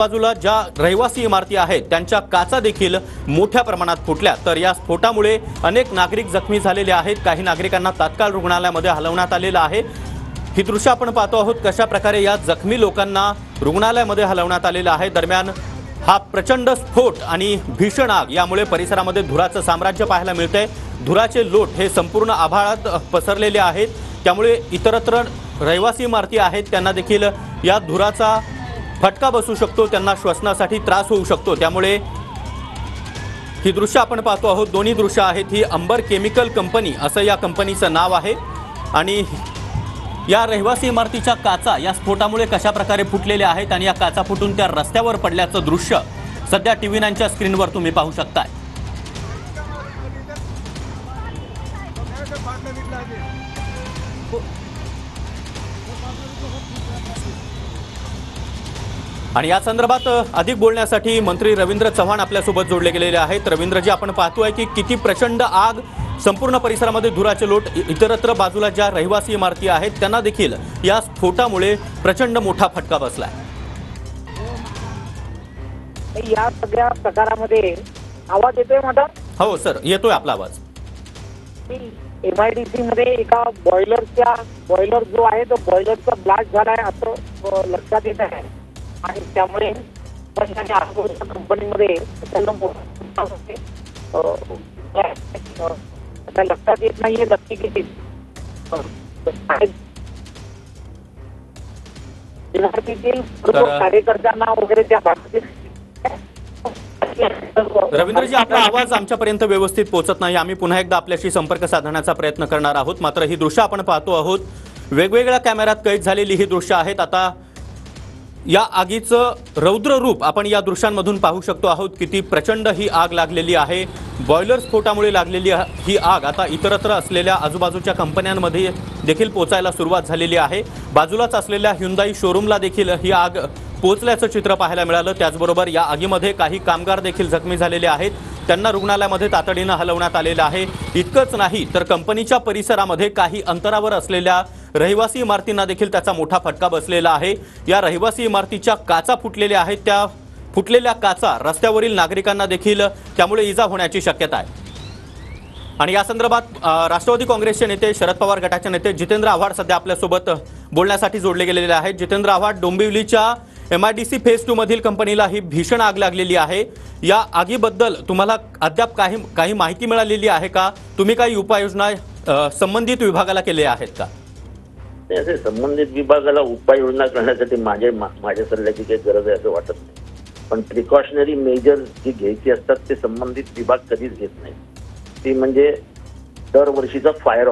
बाजूला ज्या रहिवासी इमारती आहेत त्यांच्या काचा देखील मोठ्या प्रमाणात फुटल्या। तर या स्फोटामुळे अनेक नागरिक जखमी झालेले आहेत। काही नागरिकांना तात्काळ रुग्णालयामध्ये हलवण्यात आलेलं आहे। ही दृश्य आपण पाहतो आहोत कशा प्रकारे या जखमी लोकांना रुग्णालयामध्ये हलवण्यात आलेलं आहे। दरम्यान हा प्रचंड स्फोट आणि भीषण आग यामुळे परिसरामध्ये धुराचं साम्राज्य पाहायला मिळतंय। धुराचे लोट हे संपूर्ण आभाळात पसरलेले आहेत, त्यामुळे इतरत्र रहिवासी इमारती आहेत त्यांना देखील या धुराचा फटका बसू शकतो, त्यांना श्वसनासाठी त्रास होऊ शकतो। त्यामुळे ही दृश्य आपण पाहतो आहोत। दोन्ही दृश्य आहेत। ही अंबर केमिकल कंपनी असं या कंपनीचं नाव आहे आणि या रहिवासी इमारतीच्या काचा या स्फोटामुळे कशा प्रकारे फुटलेल्या आहेत आणि या काचा फुटून त्या रस्त्यावर पडल्याचं दृश्य सध्या टीव्ही 9च्या स्क्रीनवर तुम्ही पाहू शकताय। आणि या संदर्भात अधिक बोलण्यासाठी मंत्री रवींद्र चव्हाण आपल्यासोबत जोडले गेलेले आहेत। रवींद्रजी, आपण पाहतोय की किती प्रचंड आग, संपूर्ण परिसरामध्ये धुराचे लोट, इतरत्र बाजूला ज्या रहिवासी इमारती आहेत त्यांना देखील या स्फोटामुळे प्रचंड मोठा फटका बसलाय। या सगळ्या प्रकारामध्ये आवाज येतोय माझा? हो सर, येतोय आपला आवाज। MIDC मध्ये एका बॉयलर जो आहे तो बॉयलरचा ब्लास्ट झालाय असं लक्षात येत आहे आणि त्यामुळे आजूबाजूच्या कंपनीमध्ये लक्षात येत नाहीये नक्की किती इमारतीतील कार्यकर्त्यांना वगैरे त्या भागातील। रवींद्रजी, आपला आवाज आमच्यापर्यंत व्यवस्थित पोहोचत नाही। आम्ही पुन्हा एकदा आपल्याशी संपर्क साधण्याचा प्रयत्न करणार आहोत। मात्र ही दृश्य आपण पाहतो आहोत, वेगवेगळ्या कॅमेऱ्यात कैद झालेली ही दृश्य आहेत। आता या आगीचं रौद्र रूप आपण या दृश्यांमधून पाहू शकतो आहोत। किती प्रचंड ही आग लागलेली आहे। बॉयलर स्फोटामुळे लागलेली ही आग आता इतरत्र असलेल्या आजूबाजूच्या कंपन्यांमध्ये देखील पोहोचायला सुरुवात झालेली आहे। बाजूलाच असलेल्या ह्युंदाई शोरूमला देखील ही आग पोहोचल्याचं चित्र पाहायला मिळालं। त्याचबरोबर या आगीमध्ये काही कामगार देखील जखमी झालेले आहेत, त्यांना रुग्णालयामध्ये तातडीनं हलवण्यात आलेलं आहे। इतकंच नाही तर कंपनीच्या परिसरामध्ये काही अंतरावर असलेल्या रहिवासी इमारतींना देखील त्याचा मोठा फटका बसलेला आहे। या रहिवासी इमारतीच्या काचा फुटलेल्या आहेत, त्या फुटलेल्या काचा रस्त्यावरील नागरिकांना देखील त्यामुळे इजा होण्याची शक्यता आहे। आणि या संदर्भात राष्ट्रवादी काँग्रेसचे नेते, शरद पवार गटाचे नेते जितेंद्र आव्हाड सध्या आपल्यासोबत बोलण्यासाठी जोडले गेलेले आहेत। जितेंद्र आव्हाड, डोंबिवलीच्या MIDC फेज 2 मधील कंपनीला ही भीषण आग लागलेली आहे। या आगीबद्दल तुम्हाला अद्याप काही माहिती मिळालेली आहे का? तुम्ही काही उपाययोजना संबंधित विभागाला केल्या आहेत का? संबंधित विभागाला उपाययोजना करण्यासाठी माझ्या सल्ल्याची काही गरज आहे असं वाटत नाही। पण प्रिकॉशनरी मेजर जी घ्यायची असतात ते संबंधित विभाग कधीच घेत नाही। ती म्हणजे दरवर्षीचा फायर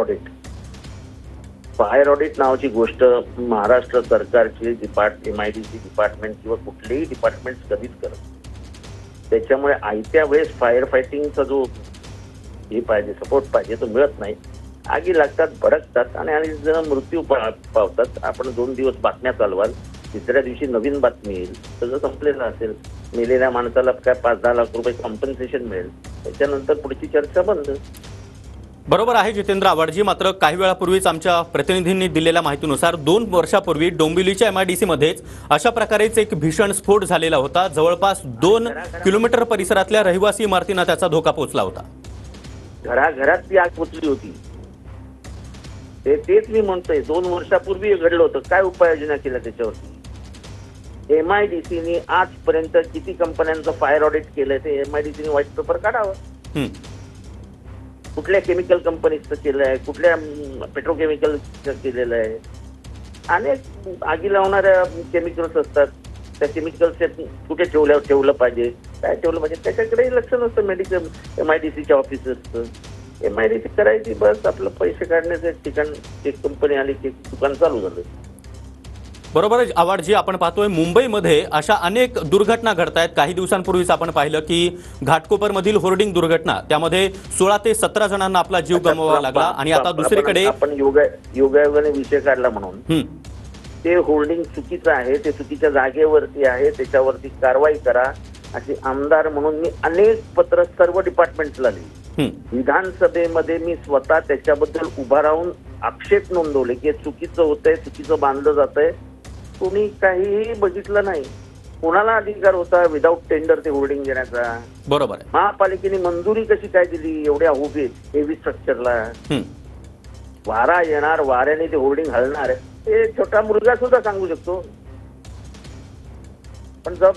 ऑडिट नावाची गोष्ट महाराष्ट्र सरकारची MIDC डिपार्टमेंट किंवा कुठलेही डिपार्टमेंट कधीच करत नाही। त्याच्यामुळे आयत्या वेळेस फायर फायटिंगचा जो हे पाहिजे, सपोर्ट पाहिजे, तो मिळत नाही। आगी लागतात, भडकतात आणि जर मृत्यू पावतात। आपण 2 दिवस बातम्या चालवाल, तिसऱ्या दिवशी नवीन बातमी येईल, सगळं संपलेलं असेल। मेलेल्या माणसाला काय 5-10 लाख रुपये कॉम्पन्सेशन मिळेल, त्याच्यानंतर पुढची चर्चा बंद। बरोबर आहे जितेंद्र आव्हाडजी। मात्र काही वेळापूर्वीच आमच्या प्रतिनिधींनी दिलेल्या माहितीनुसार 2 वर्षापूर्वी डोंबिवलीच्या MIDC मध्येच अशा प्रकारेच एक भीषण स्फोट झालेला होता। जवळपास 2 किलोमीटर परिसरातल्या रहिवासी इमारतींना त्याचा धोका पोहोचला होता। घराघरात ती आग पोचली होती। तेच मी म्हणतोय, 2 वर्षापूर्वी घडलं होतं। काय उपाययोजना केल्या त्याच्यावरती? MIDCने आजपर्यंत किती कंपन्यांचं फायर ऑडिट केलंय ते MIDCने व्हाईट पेपर काढावं। कुठल्या केमिकल कंपनीचं केलंय, कुठल्या पेट्रोकेमिकलचं केलेलं आहे। अनेक आगी लावणाऱ्या केमिकल्स असतात, त्या केमिकल्स कुठे ठेवलं पाहिजे, काय ठेवलं पाहिजे त्याच्याकडेही लक्ष नसतं MIDCच्या ऑफिसर्सचं। MIDC करायची बस आपलं पैसे काढण्याचं ठिकाण, एक कंपनी आली की दुकान चालू झालं। बरोबर आव्हाडजी, आपण पाहतोय मुंबईमध्ये अशा अनेक दुर्घटना घडत आहेत। काही दिवसांपूर्वीच आपण पाहिलं की घाटकोपरमधील होर्डिंग दुर्घटना, त्यामध्ये 16 ते 17 जणांना आपला जीव गमवावा लागला। आणि आता दुसरीकडे आपण योगायोगाने विषय काढला म्हणून ते होर्डिंग चुकीचं आहे, ते चुकीच्या जागेवरती आहे, त्याच्यावरती कारवाई करा अशी आमदार म्हणून मी अनेक पत्र सर्व डिपार्टमेंटला लिहिली। विधानसभेमध्ये मी स्वतः त्याच्याबद्दल उभा राहून आक्षेप नोंदवले की चुकीचं होतंय, चुकीचं बांधलं जातंय, कोणी काहीही बघितलं नाही, कोणाला अधिकार होता विदाऊट टेंडर ते होर्डिंग देण्याचा? बरोबर आहे. महापालिकेने मंजुरी कशी काय दिली एवढ्या हेवी स्ट्रक्चरला? हं. वारा येणार, वाऱ्याने ते होर्डिंग हलणार, हे छोटा मुलगा सुद्धा सांगू शकतो. पण जब